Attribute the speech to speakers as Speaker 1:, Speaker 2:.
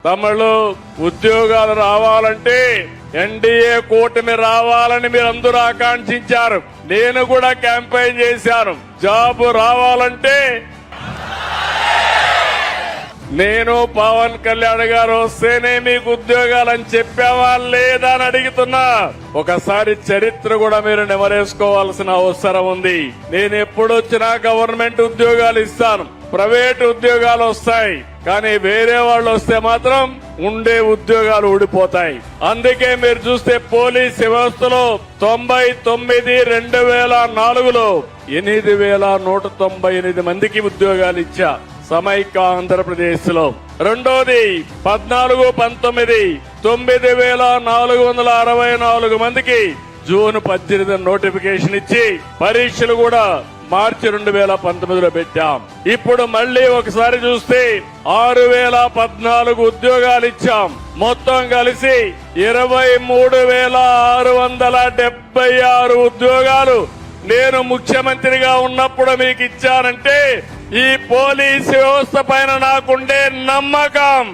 Speaker 1: తమిళ ఉద్యోగాలు రావాలంటే ఎన్డీఏ కూటమి రావాలని మీరందరూ ఆకాంక్షించారు. నేను కూడా క్యాంపెయిన్ చేశాను. జాబ్ రావాలంటే నేను పవన్ కళ్యాణ్ గారు వస్తేనే మీకు ఉద్యోగాలని చెప్పావా లేదా అని అడుగుతున్నా. ఒకసారి చరిత్ర కూడా మీరు నెమరేసుకోవాల్సిన అవసరం ఉంది. నేను ఎప్పుడొచ్చినా గవర్నమెంట్ ఉద్యోగాలు ఇస్తాను, ప్రైవేట్ ఉద్యోగాలు వస్తాయి, కానీ వేరే వాళ్ళు వస్తే మాత్రం ఉండే ఉద్యోగాలు ఊడిపోతాయి. అందుకే మీరు చూస్తే పోలీస్ వ్యవస్థలో 99/2004లో 8,198 మందికి ఉద్యోగాలు ఇచ్చా సమైక్య ఆంధ్రప్రదేశ్ లో. రెండోది 14-19 9,464 మందికి జూన్ 18 నోటిఫికేషన్ ఇచ్చి పరీక్షలు కూడా మార్చి 2019లో పెట్టాం. ఇప్పుడు మళ్లీ ఒకసారి చూస్తే 6,014 ఉద్యోగాలు ఇచ్చాం. మొత్తం కలిసి 23,676 ఉద్యోగాలు నేను ముఖ్యమంత్రిగా ఉన్నప్పుడు మీకు ఇచ్చానంటే ఈ పోలీసు వ్యవస్థ పైన నాకుండే నమ్మకం.